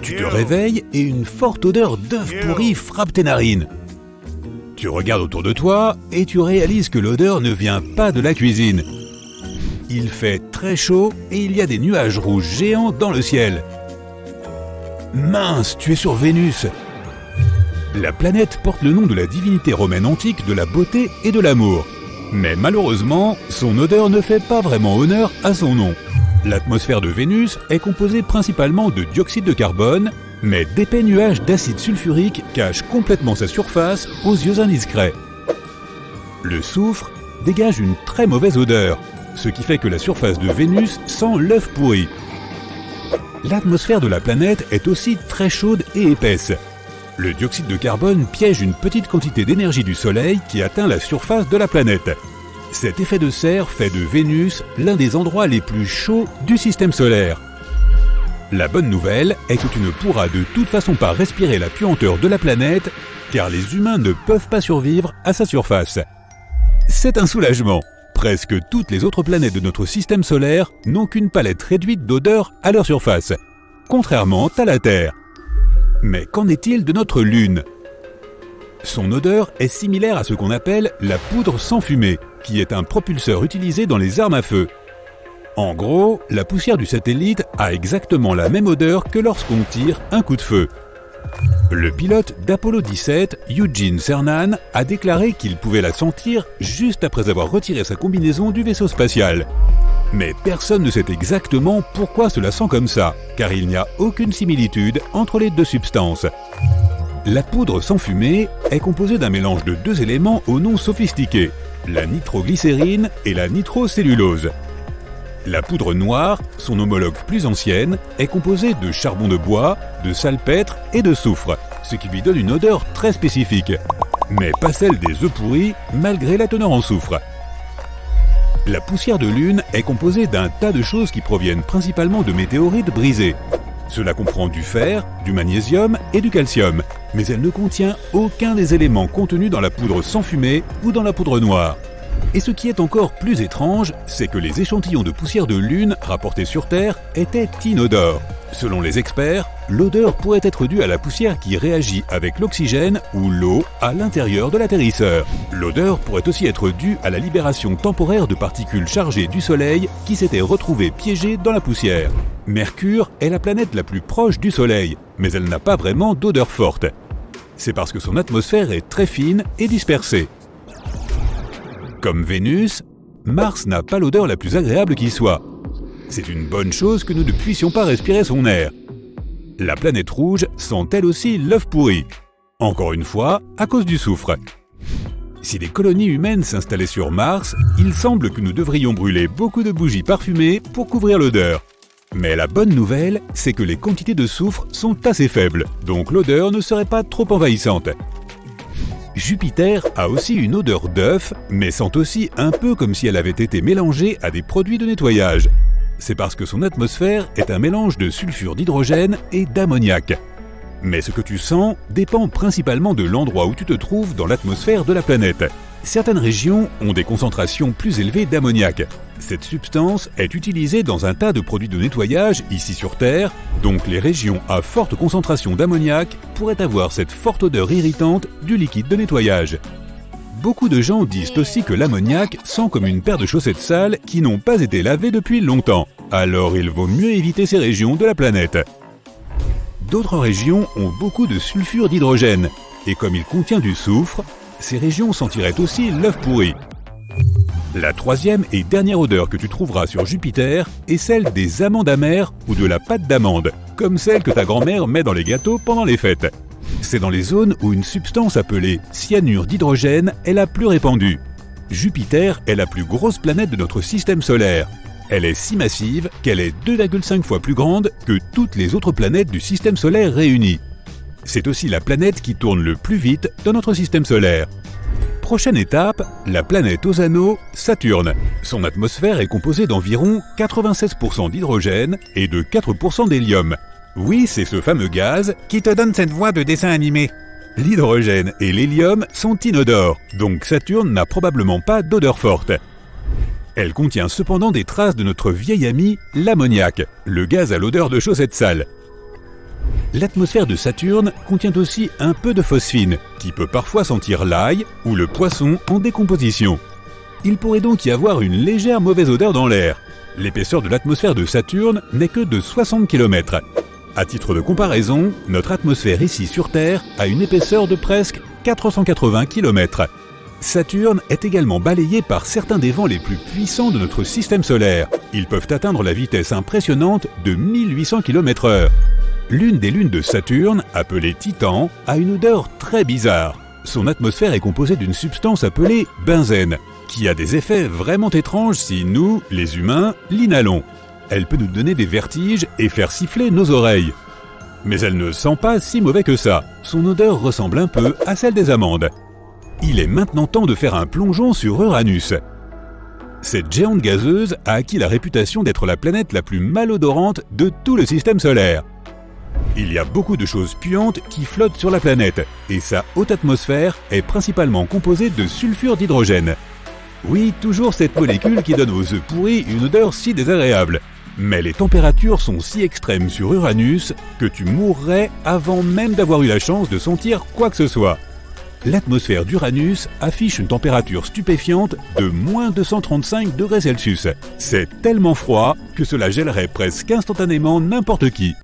Tu te réveilles et une forte odeur d'œuf pourri frappe tes narines. Tu regardes autour de toi et tu réalises que l'odeur ne vient pas de la cuisine. Il fait très chaud et il y a des nuages rouges géants dans le ciel. Mince, tu es sur Vénus. La planète porte le nom de la divinité romaine antique de la beauté et de l'amour. Mais malheureusement, son odeur ne fait pas vraiment honneur à son nom. L'atmosphère de Vénus est composée principalement de dioxyde de carbone, mais d'épais nuages d'acide sulfurique cachent complètement sa surface aux yeux indiscrets. Le soufre dégage une très mauvaise odeur, ce qui fait que la surface de Vénus sent l'œuf pourri. L'atmosphère de la planète est aussi très chaude et épaisse. Le dioxyde de carbone piège une petite quantité d'énergie du Soleil qui atteint la surface de la planète. Cet effet de serre fait de Vénus l'un des endroits les plus chauds du système solaire. La bonne nouvelle est que tu ne pourras de toute façon pas respirer la puanteur de la planète, car les humains ne peuvent pas survivre à sa surface. C'est un soulagement. Presque toutes les autres planètes de notre système solaire n'ont qu'une palette réduite d'odeurs à leur surface, contrairement à la Terre. Mais qu'en est-il de notre Lune ? Son odeur est similaire à ce qu'on appelle la poudre sans fumée, qui est un propulseur utilisé dans les armes à feu. En gros, la poussière du satellite a exactement la même odeur que lorsqu'on tire un coup de feu. Le pilote d'Apollo 17, Eugene Cernan, a déclaré qu'il pouvait la sentir juste après avoir retiré sa combinaison du vaisseau spatial. Mais personne ne sait exactement pourquoi cela sent comme ça, car il n'y a aucune similitude entre les deux substances. La poudre sans fumée est composée d'un mélange de deux éléments au nom sophistiqué, la nitroglycérine et la nitrocellulose. La poudre noire, son homologue plus ancienne, est composée de charbon de bois, de salpêtre et de soufre, ce qui lui donne une odeur très spécifique, mais pas celle des œufs pourris malgré la teneur en soufre. La poussière de Lune est composée d'un tas de choses qui proviennent principalement de météorites brisées. Cela comprend du fer, du magnésium et du calcium, mais elle ne contient aucun des éléments contenus dans la poudre sans fumée ou dans la poudre noire. Et ce qui est encore plus étrange, c'est que les échantillons de poussière de Lune rapportés sur Terre étaient inodores. Selon les experts, l'odeur pourrait être due à la poussière qui réagit avec l'oxygène ou l'eau à l'intérieur de l'atterrisseur. L'odeur pourrait aussi être due à la libération temporaire de particules chargées du Soleil qui s'étaient retrouvées piégées dans la poussière. Mercure est la planète la plus proche du Soleil, mais elle n'a pas vraiment d'odeur forte. C'est parce que son atmosphère est très fine et dispersée. Comme Vénus, Mars n'a pas l'odeur la plus agréable qui soit. C'est une bonne chose que nous ne puissions pas respirer son air. La planète rouge sent elle aussi l'œuf pourri. Encore une fois, à cause du soufre. Si des colonies humaines s'installaient sur Mars, il semble que nous devrions brûler beaucoup de bougies parfumées pour couvrir l'odeur. Mais la bonne nouvelle, c'est que les quantités de soufre sont assez faibles, donc l'odeur ne serait pas trop envahissante. Jupiter a aussi une odeur d'œuf, mais sent aussi un peu comme si elle avait été mélangée à des produits de nettoyage. C'est parce que son atmosphère est un mélange de sulfure d'hydrogène et d'ammoniac. Mais ce que tu sens dépend principalement de l'endroit où tu te trouves dans l'atmosphère de la planète. Certaines régions ont des concentrations plus élevées d'ammoniac. Cette substance est utilisée dans un tas de produits de nettoyage ici sur Terre, donc les régions à forte concentration d'ammoniac pourraient avoir cette forte odeur irritante du liquide de nettoyage. Beaucoup de gens disent aussi que l'ammoniac sent comme une paire de chaussettes sales qui n'ont pas été lavées depuis longtemps, alors il vaut mieux éviter ces régions de la planète. D'autres régions ont beaucoup de sulfure d'hydrogène, et comme il contient du soufre, ces régions sentiraient aussi l'œuf pourri. La troisième et dernière odeur que tu trouveras sur Jupiter est celle des amandes amères ou de la pâte d'amande, comme celle que ta grand-mère met dans les gâteaux pendant les fêtes. C'est dans les zones où une substance appelée cyanure d'hydrogène est la plus répandue. Jupiter est la plus grosse planète de notre système solaire. Elle est si massive qu'elle est 2,5 fois plus grande que toutes les autres planètes du système solaire réunies. C'est aussi la planète qui tourne le plus vite dans notre système solaire. Prochaine étape, la planète aux anneaux, Saturne. Son atmosphère est composée d'environ 96% d'hydrogène et de 4% d'hélium. Oui, c'est ce fameux gaz qui te donne cette voix de dessin animé. L'hydrogène et l'hélium sont inodores, donc Saturne n'a probablement pas d'odeur forte. Elle contient cependant des traces de notre vieil ami, l'ammoniac, le gaz à l'odeur de chaussettes sales. L'atmosphère de Saturne contient aussi un peu de phosphine, qui peut parfois sentir l'ail ou le poisson en décomposition. Il pourrait donc y avoir une légère mauvaise odeur dans l'air. L'épaisseur de l'atmosphère de Saturne n'est que de 60 km. À titre de comparaison, notre atmosphère ici sur Terre a une épaisseur de presque 480 km. Saturne est également balayé par certains des vents les plus puissants de notre système solaire. Ils peuvent atteindre la vitesse impressionnante de 1800 km/h. L'une des lunes de Saturne, appelée Titan, a une odeur très bizarre. Son atmosphère est composée d'une substance appelée benzène, qui a des effets vraiment étranges si nous, les humains, l'inhalons. Elle peut nous donner des vertiges et faire siffler nos oreilles. Mais elle ne sent pas si mauvais que ça. Son odeur ressemble un peu à celle des amandes. Il est maintenant temps de faire un plongeon sur Uranus. Cette géante gazeuse a acquis la réputation d'être la planète la plus malodorante de tout le système solaire. Il y a beaucoup de choses puantes qui flottent sur la planète, et sa haute atmosphère est principalement composée de sulfure d'hydrogène. Oui, toujours cette molécule qui donne aux œufs pourris une odeur si désagréable. Mais les températures sont si extrêmes sur Uranus que tu mourrais avant même d'avoir eu la chance de sentir quoi que ce soit. L'atmosphère d'Uranus affiche une température stupéfiante de moins 235 degrés Celsius. C'est tellement froid que cela gèlerait presque instantanément n'importe qui.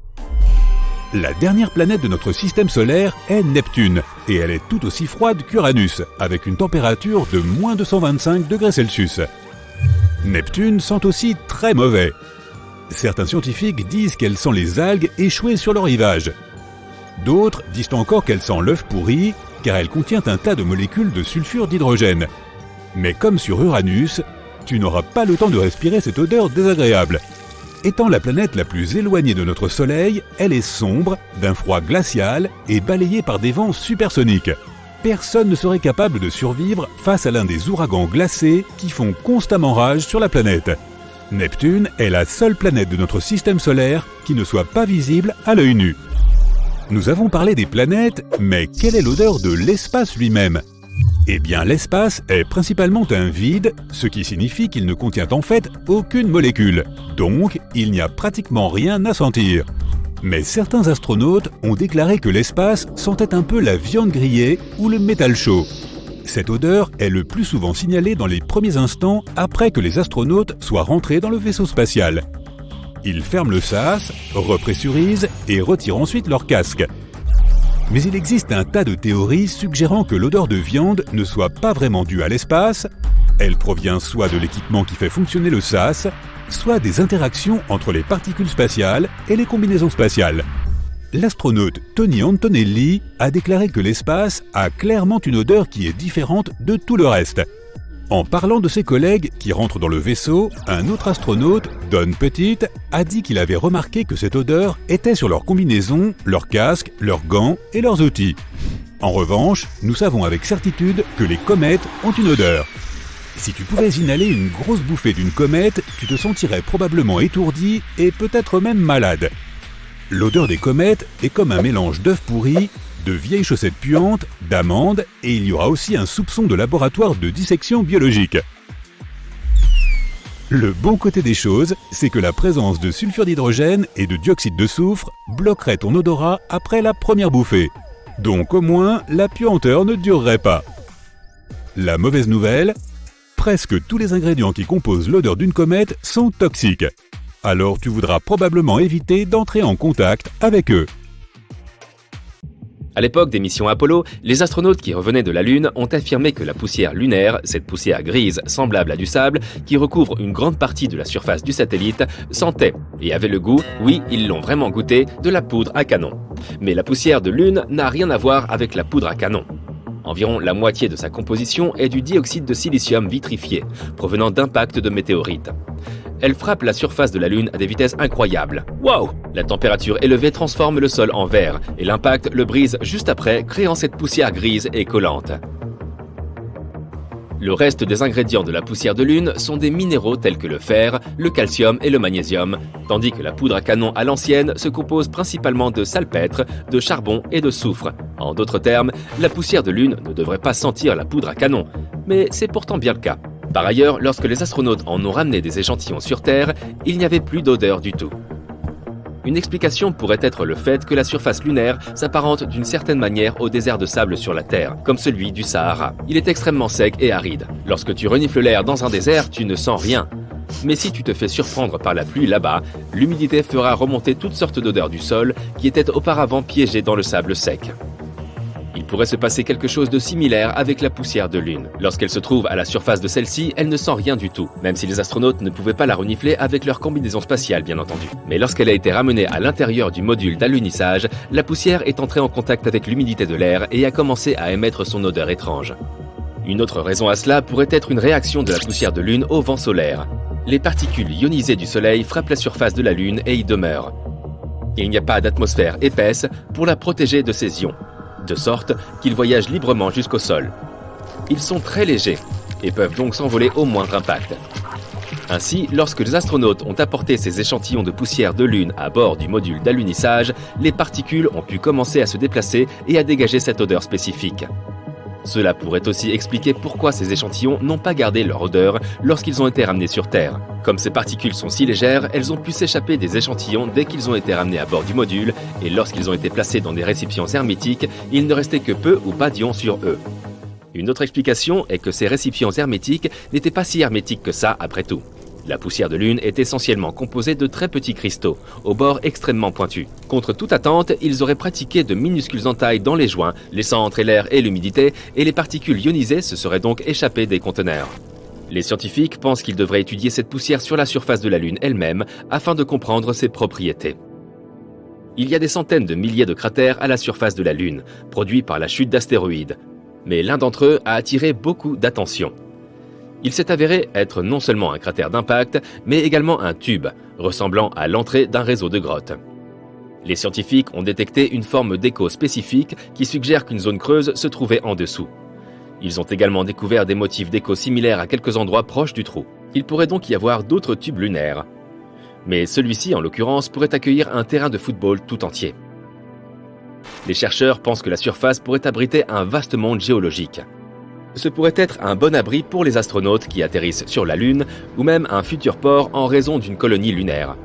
La dernière planète de notre système solaire est Neptune, et elle est tout aussi froide qu'Uranus, avec une température de moins 225 degrés Celsius. Neptune sent aussi très mauvais. Certains scientifiques disent qu'elle sent les algues échouées sur le rivage. D'autres disent encore qu'elle sent l'œuf pourri, car elle contient un tas de molécules de sulfure d'hydrogène. Mais comme sur Uranus, tu n'auras pas le temps de respirer cette odeur désagréable. Étant la planète la plus éloignée de notre Soleil, elle est sombre, d'un froid glacial et balayée par des vents supersoniques. Personne ne serait capable de survivre face à l'un des ouragans glacés qui font constamment rage sur la planète. Neptune est la seule planète de notre système solaire qui ne soit pas visible à l'œil nu. Nous avons parlé des planètes, mais quelle est l'odeur de l'espace lui-même ? Eh bien, l'espace est principalement un vide, ce qui signifie qu'il ne contient en fait aucune molécule. Donc, il n'y a pratiquement rien à sentir. Mais certains astronautes ont déclaré que l'espace sentait un peu la viande grillée ou le métal chaud. Cette odeur est le plus souvent signalée dans les premiers instants après que les astronautes soient rentrés dans le vaisseau spatial. Ils ferment le sas, repressurisent et retirent ensuite leur casque. Mais il existe un tas de théories suggérant que l'odeur de viande ne soit pas vraiment due à l'espace. Elle provient soit de l'équipement qui fait fonctionner le sas, soit des interactions entre les particules spatiales et les combinaisons spatiales. L'astronaute Tony Antonelli a déclaré que l'espace a clairement une odeur qui est différente de tout le reste. En parlant de ses collègues qui rentrent dans le vaisseau, un autre astronaute, Don Pettit, a dit qu'il avait remarqué que cette odeur était sur leurs combinaisons, leurs casques, leurs gants et leurs outils. En revanche, nous savons avec certitude que les comètes ont une odeur. Si tu pouvais inhaler une grosse bouffée d'une comète, tu te sentirais probablement étourdi et peut-être même malade. L'odeur des comètes est comme un mélange d'œufs pourris, de vieilles chaussettes puantes, d'amandes, et il y aura aussi un soupçon de laboratoire de dissection biologique. Le bon côté des choses, c'est que la présence de sulfure d'hydrogène et de dioxyde de soufre bloquerait ton odorat après la première bouffée. Donc au moins, la puanteur ne durerait pas. La mauvaise nouvelle, presque tous les ingrédients qui composent l'odeur d'une comète sont toxiques. Alors tu voudras probablement éviter d'entrer en contact avec eux. À l'époque des missions Apollo, les astronautes qui revenaient de la Lune ont affirmé que la poussière lunaire, cette poussière grise semblable à du sable, qui recouvre une grande partie de la surface du satellite, sentait et avait le goût, oui, ils l'ont vraiment goûté, de la poudre à canon. Mais la poussière de Lune n'a rien à voir avec la poudre à canon. Environ la moitié de sa composition est du dioxyde de silicium vitrifié, provenant d'impacts de météorites. Elle frappe la surface de la Lune à des vitesses incroyables. Waouh! La température élevée transforme le sol en verre et l'impact le brise juste après, créant cette poussière grise et collante. Le reste des ingrédients de la poussière de Lune sont des minéraux tels que le fer, le calcium et le magnésium, tandis que la poudre à canon à l'ancienne se compose principalement de salpêtre, de charbon et de soufre. En d'autres termes, la poussière de Lune ne devrait pas sentir la poudre à canon, mais c'est pourtant bien le cas. Par ailleurs, lorsque les astronautes en ont ramené des échantillons sur Terre, il n'y avait plus d'odeur du tout. Une explication pourrait être le fait que la surface lunaire s'apparente d'une certaine manière au désert de sable sur la Terre, comme celui du Sahara. Il est extrêmement sec et aride. Lorsque tu renifles l'air dans un désert, tu ne sens rien. Mais si tu te fais surprendre par la pluie là-bas, l'humidité fera remonter toutes sortes d'odeurs du sol qui étaient auparavant piégées dans le sable sec. Il pourrait se passer quelque chose de similaire avec la poussière de Lune. Lorsqu'elle se trouve à la surface de celle-ci, elle ne sent rien du tout, même si les astronautes ne pouvaient pas la renifler avec leur combinaison spatiale bien entendu. Mais lorsqu'elle a été ramenée à l'intérieur du module d'alunissage, la poussière est entrée en contact avec l'humidité de l'air et a commencé à émettre son odeur étrange. Une autre raison à cela pourrait être une réaction de la poussière de Lune au vent solaire. Les particules ionisées du Soleil frappent la surface de la Lune et y demeurent. Il n'y a pas d'atmosphère épaisse pour la protéger de ces ions, de sorte qu'ils voyagent librement jusqu'au sol. Ils sont très légers et peuvent donc s'envoler au moindre impact. Ainsi, lorsque les astronautes ont apporté ces échantillons de poussière de Lune à bord du module d'alunissage, les particules ont pu commencer à se déplacer et à dégager cette odeur spécifique. Cela pourrait aussi expliquer pourquoi ces échantillons n'ont pas gardé leur odeur lorsqu'ils ont été ramenés sur Terre. Comme ces particules sont si légères, elles ont pu s'échapper des échantillons dès qu'ils ont été ramenés à bord du module, et lorsqu'ils ont été placés dans des récipients hermétiques, il ne restait que peu ou pas d'ions sur eux. Une autre explication est que ces récipients hermétiques n'étaient pas si hermétiques que ça après tout. La poussière de Lune est essentiellement composée de très petits cristaux, aux bords extrêmement pointus. Contre toute attente, ils auraient pratiqué de minuscules entailles dans les joints, laissant entrer l'air et l'humidité, et les particules ionisées se seraient donc échappées des conteneurs. Les scientifiques pensent qu'ils devraient étudier cette poussière sur la surface de la Lune elle-même, afin de comprendre ses propriétés. Il y a des centaines de milliers de cratères à la surface de la Lune, produits par la chute d'astéroïdes. Mais l'un d'entre eux a attiré beaucoup d'attention. Il s'est avéré être non seulement un cratère d'impact, mais également un tube, ressemblant à l'entrée d'un réseau de grottes. Les scientifiques ont détecté une forme d'écho spécifique qui suggère qu'une zone creuse se trouvait en dessous. Ils ont également découvert des motifs d'écho similaires à quelques endroits proches du trou. Il pourrait donc y avoir d'autres tubes lunaires. Mais celui-ci, en l'occurrence, pourrait accueillir un terrain de football tout entier. Les chercheurs pensent que la surface pourrait abriter un vaste monde géologique. Ce pourrait être un bon abri pour les astronautes qui atterrissent sur la Lune, ou même un futur port en raison d'une colonie lunaire.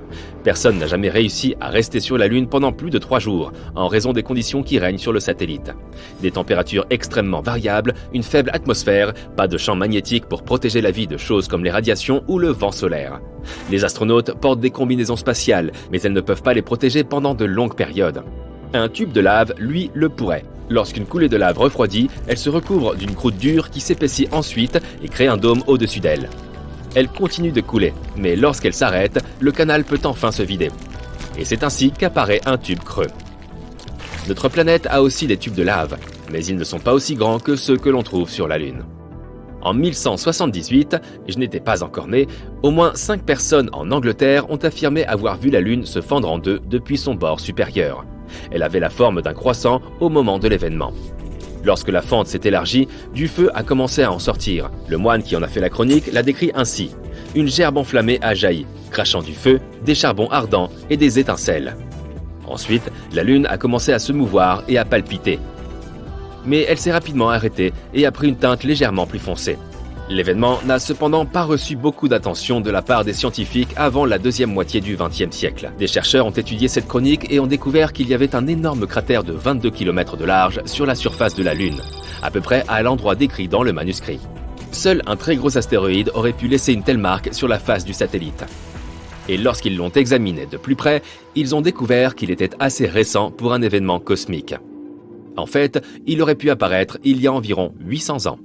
Personne n'a jamais réussi à rester sur la Lune pendant plus de 3 jours, en raison des conditions qui règnent sur le satellite. Des températures extrêmement variables, une faible atmosphère, pas de champ magnétique pour protéger la vie de choses comme les radiations ou le vent solaire. Les astronautes portent des combinaisons spatiales, mais elles ne peuvent pas les protéger pendant de longues périodes. Un tube de lave, lui, le pourrait. Lorsqu'une coulée de lave refroidit, elle se recouvre d'une croûte dure qui s'épaissit ensuite et crée un dôme au-dessus d'elle. Elle continue de couler, mais lorsqu'elle s'arrête, le canal peut enfin se vider. Et c'est ainsi qu'apparaît un tube creux. Notre planète a aussi des tubes de lave, mais ils ne sont pas aussi grands que ceux que l'on trouve sur la Lune. En 1178, je n'étais pas encore né, au moins 5 personnes en Angleterre ont affirmé avoir vu la Lune se fendre en deux depuis son bord supérieur. Elle avait la forme d'un croissant au moment de l'événement. Lorsque la fente s'est élargie, du feu a commencé à en sortir. Le moine qui en a fait la chronique l'a décrit ainsi. Une gerbe enflammée a jailli, crachant du feu, des charbons ardents et des étincelles. Ensuite, la Lune a commencé à se mouvoir et à palpiter. Mais elle s'est rapidement arrêtée et a pris une teinte légèrement plus foncée. L'événement n'a cependant pas reçu beaucoup d'attention de la part des scientifiques avant la deuxième moitié du XXe siècle. Des chercheurs ont étudié cette chronique et ont découvert qu'il y avait un énorme cratère de 22 km de large sur la surface de la Lune, à peu près à l'endroit décrit dans le manuscrit. Seul un très gros astéroïde aurait pu laisser une telle marque sur la face du satellite. Et lorsqu'ils l'ont examiné de plus près, ils ont découvert qu'il était assez récent pour un événement cosmique. En fait, il aurait pu apparaître il y a environ 800 ans.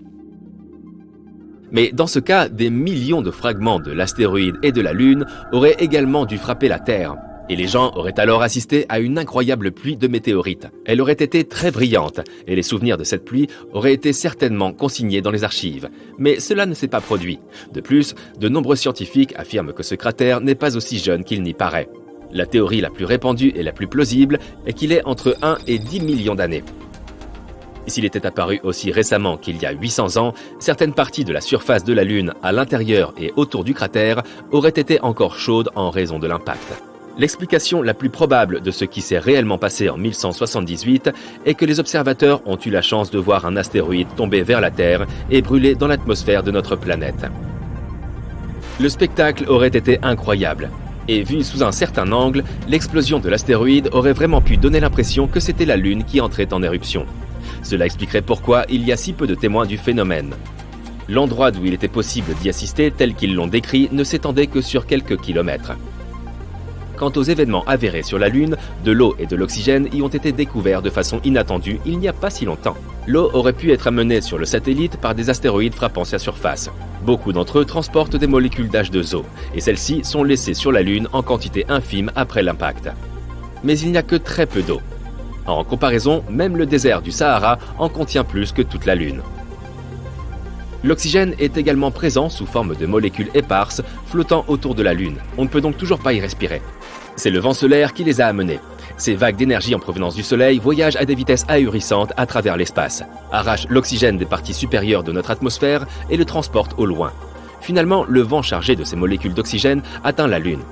Mais dans ce cas, des millions de fragments de l'astéroïde et de la Lune auraient également dû frapper la Terre. Et les gens auraient alors assisté à une incroyable pluie de météorites. Elle aurait été très brillante, et les souvenirs de cette pluie auraient été certainement consignés dans les archives. Mais cela ne s'est pas produit. De plus, de nombreux scientifiques affirment que ce cratère n'est pas aussi jeune qu'il n'y paraît. La théorie la plus répandue et la plus plausible est qu'il est entre 1 et 10 millions d'années. S'il était apparu aussi récemment qu'il y a 800 ans, certaines parties de la surface de la Lune à l'intérieur et autour du cratère auraient été encore chaudes en raison de l'impact. L'explication la plus probable de ce qui s'est réellement passé en 1178 est que les observateurs ont eu la chance de voir un astéroïde tomber vers la Terre et brûler dans l'atmosphère de notre planète. Le spectacle aurait été incroyable. Et vu sous un certain angle, l'explosion de l'astéroïde aurait vraiment pu donner l'impression que c'était la Lune qui entrait en éruption. Cela expliquerait pourquoi il y a si peu de témoins du phénomène. L'endroit d'où il était possible d'y assister, tel qu'ils l'ont décrit, ne s'étendait que sur quelques kilomètres. Quant aux événements avérés sur la Lune, de l'eau et de l'oxygène y ont été découverts de façon inattendue il n'y a pas si longtemps. L'eau aurait pu être amenée sur le satellite par des astéroïdes frappant sa surface. Beaucoup d'entre eux transportent des molécules d'H2O, et celles-ci sont laissées sur la Lune en quantité infime après l'impact. Mais il n'y a que très peu d'eau. En comparaison, même le désert du Sahara en contient plus que toute la Lune. L'oxygène est également présent sous forme de molécules éparses flottant autour de la Lune. On ne peut donc toujours pas y respirer. C'est le vent solaire qui les a amenés. Ces vagues d'énergie en provenance du Soleil voyagent à des vitesses ahurissantes à travers l'espace, arrachent l'oxygène des parties supérieures de notre atmosphère et le transportent au loin. Finalement, le vent chargé de ces molécules d'oxygène atteint la Lune.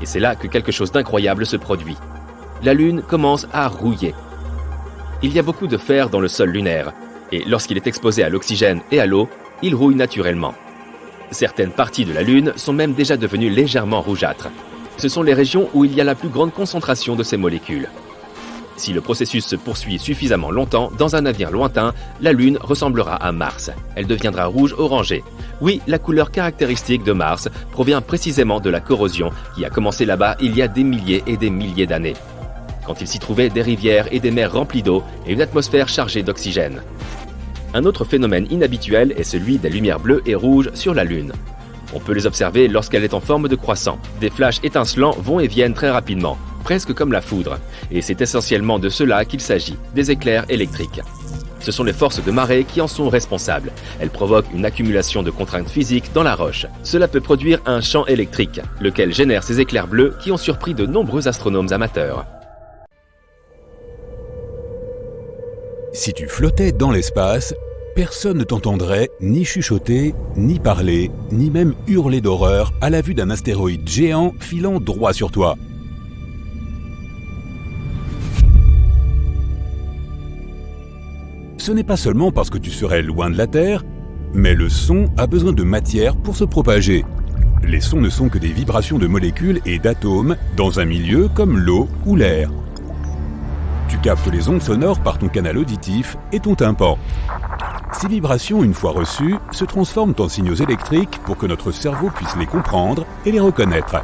Et c'est là que quelque chose d'incroyable se produit. La Lune commence à rouiller. Il y a beaucoup de fer dans le sol lunaire, et lorsqu'il est exposé à l'oxygène et à l'eau, il rouille naturellement. Certaines parties de la Lune sont même déjà devenues légèrement rougeâtres. Ce sont les régions où il y a la plus grande concentration de ces molécules. Si le processus se poursuit suffisamment longtemps, dans un avenir lointain, la Lune ressemblera à Mars. Elle deviendra rouge-orangée. Oui, la couleur caractéristique de Mars provient précisément de la corrosion qui a commencé là-bas il y a des milliers et des milliers d'années, quand il s'y trouvait des rivières et des mers remplies d'eau et une atmosphère chargée d'oxygène. Un autre phénomène inhabituel est celui des lumières bleues et rouges sur la Lune. On peut les observer lorsqu'elle est en forme de croissant. Des flashs étincelants vont et viennent très rapidement, presque comme la foudre. Et c'est essentiellement de cela qu'il s'agit, des éclairs électriques. Ce sont les forces de marée qui en sont responsables. Elles provoquent une accumulation de contraintes physiques dans la roche. Cela peut produire un champ électrique, lequel génère ces éclairs bleus qui ont surpris de nombreux astronomes amateurs. Si tu flottais dans l'espace, personne ne t'entendrait ni chuchoter, ni parler, ni même hurler d'horreur à la vue d'un astéroïde géant filant droit sur toi. Ce n'est pas seulement parce que tu serais loin de la Terre, mais le son a besoin de matière pour se propager. Les sons ne sont que des vibrations de molécules et d'atomes dans un milieu comme l'eau ou l'air. Tu captes les ondes sonores par ton canal auditif et ton tympan. Ces vibrations, une fois reçues, se transforment en signaux électriques pour que notre cerveau puisse les comprendre et les reconnaître.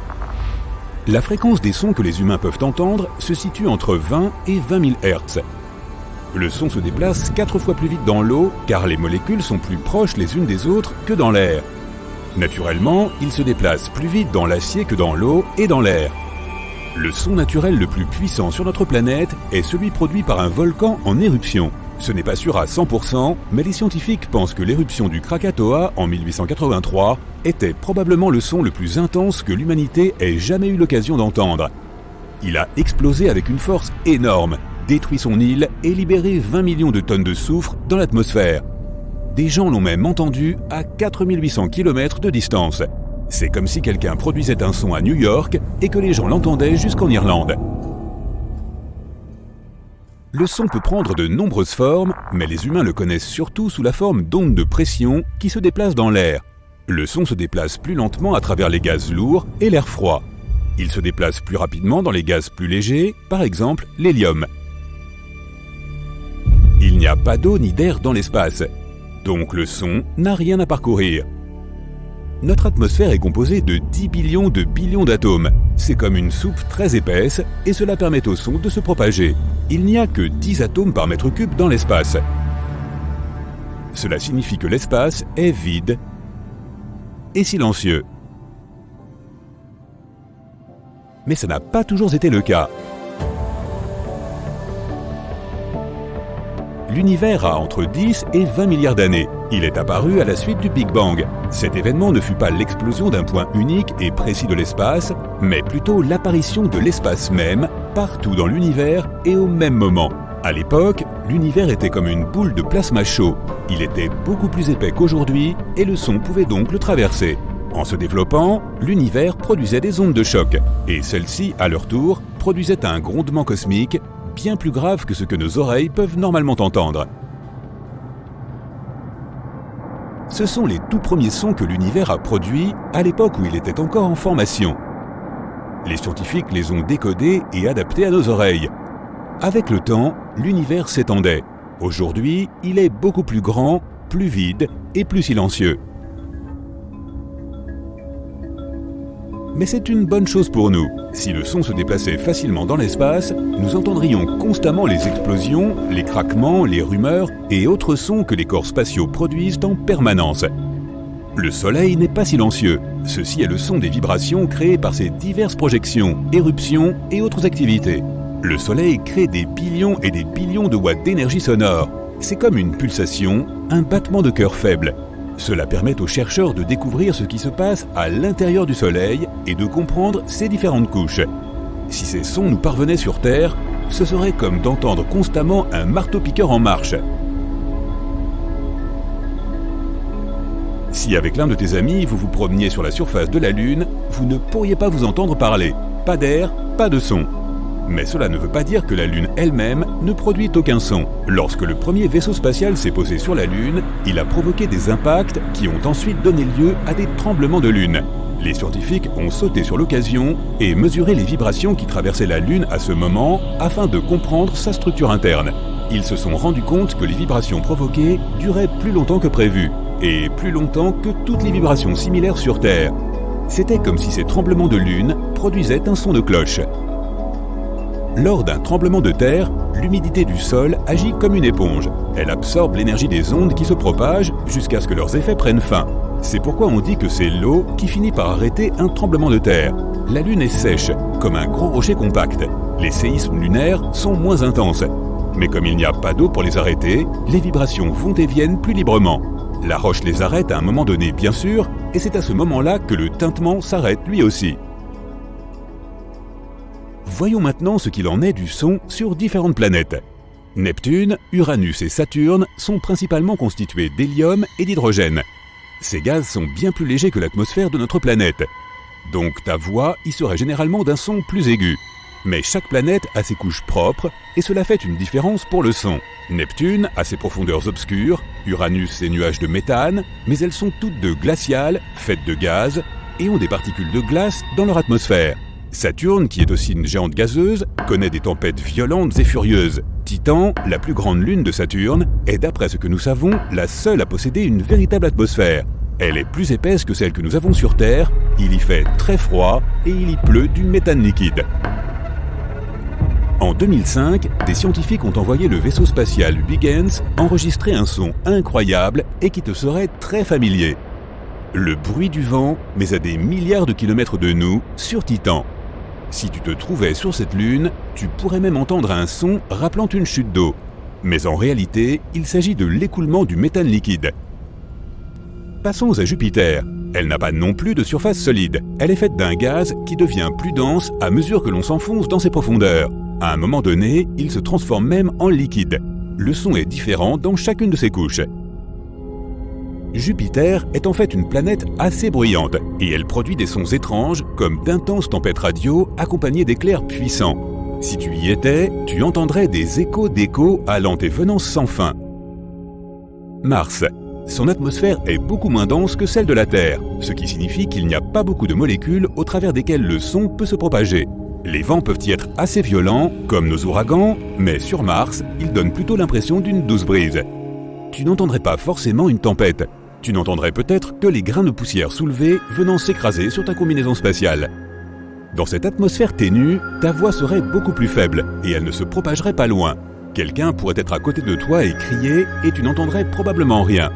La fréquence des sons que les humains peuvent entendre se situe entre 20 et 20 000 Hz. Le son se déplace 4 fois plus vite dans l'eau car les molécules sont plus proches les unes des autres que dans l'air. Naturellement, il se déplace plus vite dans l'acier que dans l'eau et dans l'air. Le son naturel le plus puissant sur notre planète est celui produit par un volcan en éruption. Ce n'est pas sûr à 100%, mais les scientifiques pensent que l'éruption du Krakatoa en 1883 était probablement le son le plus intense que l'humanité ait jamais eu l'occasion d'entendre. Il a explosé avec une force énorme, détruit son île et libéré 20 millions de tonnes de soufre dans l'atmosphère. Des gens l'ont même entendu à 4800 km de distance. C'est comme si quelqu'un produisait un son à New York et que les gens l'entendaient jusqu'en Irlande. Le son peut prendre de nombreuses formes, mais les humains le connaissent surtout sous la forme d'ondes de pression qui se déplacent dans l'air. Le son se déplace plus lentement à travers les gaz lourds et l'air froid. Il se déplace plus rapidement dans les gaz plus légers, par exemple l'hélium. Il n'y a pas d'eau ni d'air dans l'espace, donc le son n'a rien à parcourir. Notre atmosphère est composée de 10 billions de billions d'atomes. C'est comme une soupe très épaisse et cela permet au son de se propager. Il n'y a que 10 atomes par mètre cube dans l'espace. Cela signifie que l'espace est vide et silencieux. Mais ça n'a pas toujours été le cas. L'univers a entre 10 et 20 milliards d'années. Il est apparu à la suite du Big Bang. Cet événement ne fut pas l'explosion d'un point unique et précis de l'espace, mais plutôt l'apparition de l'espace même, partout dans l'univers et au même moment. À l'époque, l'univers était comme une boule de plasma chaud. Il était beaucoup plus épais qu'aujourd'hui et le son pouvait donc le traverser. En se développant, l'univers produisait des ondes de choc, et celles-ci, à leur tour, produisaient un grondement cosmique bien plus grave que ce que nos oreilles peuvent normalement entendre. Ce sont les tout premiers sons que l'univers a produits à l'époque où il était encore en formation. Les scientifiques les ont décodés et adaptés à nos oreilles. Avec le temps, l'univers s'étendait. Aujourd'hui, il est beaucoup plus grand, plus vide et plus silencieux. Mais c'est une bonne chose pour nous. Si le son se déplaçait facilement dans l'espace, nous entendrions constamment les explosions, les craquements, les rumeurs et autres sons que les corps spatiaux produisent en permanence. Le Soleil n'est pas silencieux. Ceci est le son des vibrations créées par ses diverses projections, éruptions et autres activités. Le Soleil crée des billions et des billions de watts d'énergie sonore. C'est comme une pulsation, un battement de cœur faible. Cela permet aux chercheurs de découvrir ce qui se passe à l'intérieur du Soleil et de comprendre ses différentes couches. Si ces sons nous parvenaient sur Terre, ce serait comme d'entendre constamment un marteau-piqueur en marche. Si avec l'un de tes amis vous vous promeniez sur la surface de la Lune, vous ne pourriez pas vous entendre parler. Pas d'air, pas de son. Mais cela ne veut pas dire que la Lune elle-même ne produit aucun son. Lorsque le premier vaisseau spatial s'est posé sur la Lune, il a provoqué des impacts qui ont ensuite donné lieu à des tremblements de Lune. Les scientifiques ont sauté sur l'occasion et mesuré les vibrations qui traversaient la Lune à ce moment afin de comprendre sa structure interne. Ils se sont rendus compte que les vibrations provoquées duraient plus longtemps que prévu, et plus longtemps que toutes les vibrations similaires sur Terre. C'était comme si ces tremblements de Lune produisaient un son de cloche. Lors d'un tremblement de terre, l'humidité du sol agit comme une éponge. Elle absorbe l'énergie des ondes qui se propagent jusqu'à ce que leurs effets prennent fin. C'est pourquoi on dit que c'est l'eau qui finit par arrêter un tremblement de terre. La Lune est sèche, comme un gros rocher compact. Les séismes lunaires sont moins intenses. Mais comme il n'y a pas d'eau pour les arrêter, les vibrations vont et viennent plus librement. La roche les arrête à un moment donné, bien sûr, et c'est à ce moment-là que le tintement s'arrête lui aussi. Voyons maintenant ce qu'il en est du son sur différentes planètes. Neptune, Uranus et Saturne sont principalement constitués d'hélium et d'hydrogène. Ces gaz sont bien plus légers que l'atmosphère de notre planète. Donc ta voix y serait généralement d'un son plus aigu. Mais chaque planète a ses couches propres et cela fait une différence pour le son. Neptune a ses profondeurs obscures, Uranus ses nuages de méthane, mais elles sont toutes deux glaciales, faites de gaz, et ont des particules de glace dans leur atmosphère. Saturne, qui est aussi une géante gazeuse, connaît des tempêtes violentes et furieuses. Titan, la plus grande lune de Saturne, est d'après ce que nous savons, la seule à posséder une véritable atmosphère. Elle est plus épaisse que celle que nous avons sur Terre, il y fait très froid et il y pleut du méthane liquide. En 2005, des scientifiques ont envoyé le vaisseau spatial Huygens enregistrer un son incroyable et qui te serait très familier. Le bruit du vent, mais à des milliards de kilomètres de nous, sur Titan. Si tu te trouvais sur cette lune, tu pourrais même entendre un son rappelant une chute d'eau. Mais en réalité, il s'agit de l'écoulement du méthane liquide. Passons à Jupiter. Elle n'a pas non plus de surface solide. Elle est faite d'un gaz qui devient plus dense à mesure que l'on s'enfonce dans ses profondeurs. À un moment donné, il se transforme même en liquide. Le son est différent dans chacune de ses couches. Jupiter est en fait une planète assez bruyante et elle produit des sons étranges comme d'intenses tempêtes radio accompagnées d'éclairs puissants. Si tu y étais, tu entendrais des échos d'échos allant et venant sans fin. Mars. Son atmosphère est beaucoup moins dense que celle de la Terre, ce qui signifie qu'il n'y a pas beaucoup de molécules au travers desquelles le son peut se propager. Les vents peuvent y être assez violents, comme nos ouragans, mais sur Mars, ils donnent plutôt l'impression d'une douce brise. Tu n'entendrais pas forcément une tempête. Tu n'entendrais peut-être que les grains de poussière soulevés venant s'écraser sur ta combinaison spatiale. Dans cette atmosphère ténue, ta voix serait beaucoup plus faible et elle ne se propagerait pas loin. Quelqu'un pourrait être à côté de toi et crier et tu n'entendrais probablement rien.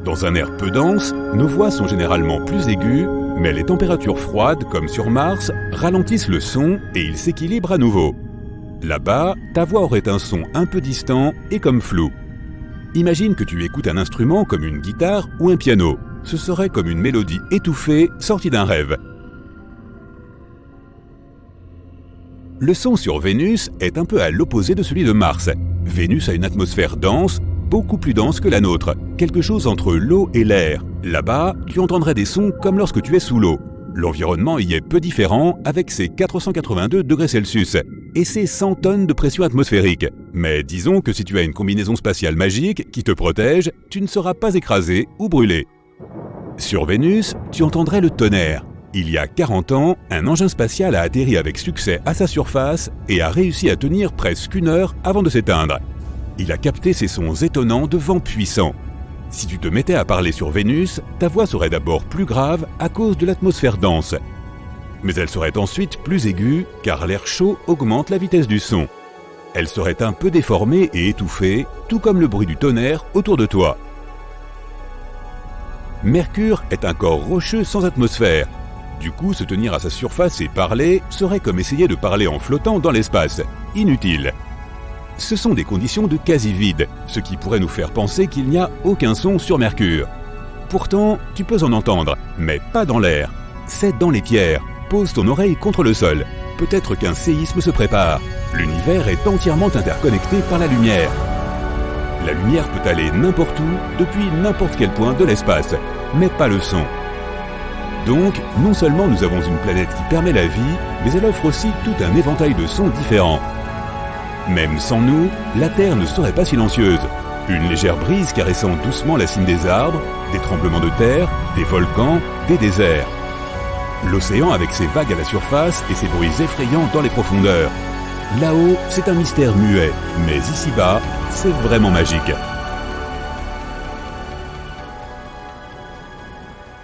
Dans un air peu dense, nos voix sont généralement plus aiguës, mais les températures froides, comme sur Mars, ralentissent le son et il s'équilibre à nouveau. Là-bas, ta voix aurait un son un peu distant et comme flou. Imagine que tu écoutes un instrument comme une guitare ou un piano. Ce serait comme une mélodie étouffée sortie d'un rêve. Le son sur Vénus est un peu à l'opposé de celui de Mars. Vénus a une atmosphère dense, beaucoup plus dense que la nôtre, quelque chose entre l'eau et l'air. Là-bas, tu entendrais des sons comme lorsque tu es sous l'eau. L'environnement y est peu différent avec ses 482 degrés Celsius et ses 100 tonnes de pression atmosphérique. Mais disons que si tu as une combinaison spatiale magique qui te protège, tu ne seras pas écrasé ou brûlé. Sur Vénus, tu entendrais le tonnerre. Il y a 40 ans, un engin spatial a atterri avec succès à sa surface et a réussi à tenir presque 1 heure avant de s'éteindre. Il a capté ces sons étonnants de vent puissant. Si tu te mettais à parler sur Vénus, ta voix serait d'abord plus grave à cause de l'atmosphère dense. Mais elle serait ensuite plus aiguë car l'air chaud augmente la vitesse du son. Elle serait un peu déformée et étouffée, tout comme le bruit du tonnerre autour de toi. Mercure est un corps rocheux sans atmosphère. Du coup, se tenir à sa surface et parler serait comme essayer de parler en flottant dans l'espace. Inutile. Ce sont des conditions de quasi-vide, ce qui pourrait nous faire penser qu'il n'y a aucun son sur Mercure. Pourtant, tu peux en entendre, mais pas dans l'air. C'est dans les pierres. Pose ton oreille contre le sol. Peut-être qu'un séisme se prépare. L'univers est entièrement interconnecté par la lumière. La lumière peut aller n'importe où, depuis n'importe quel point de l'espace, mais pas le son. Donc, non seulement nous avons une planète qui permet la vie, mais elle offre aussi tout un éventail de sons différents. Même sans nous, la Terre ne serait pas silencieuse. Une légère brise caressant doucement la cime des arbres, des tremblements de terre, des volcans, des déserts. L'océan avec ses vagues à la surface et ses bruits effrayants dans les profondeurs. Là-haut, c'est un mystère muet, mais ici-bas, c'est vraiment magique.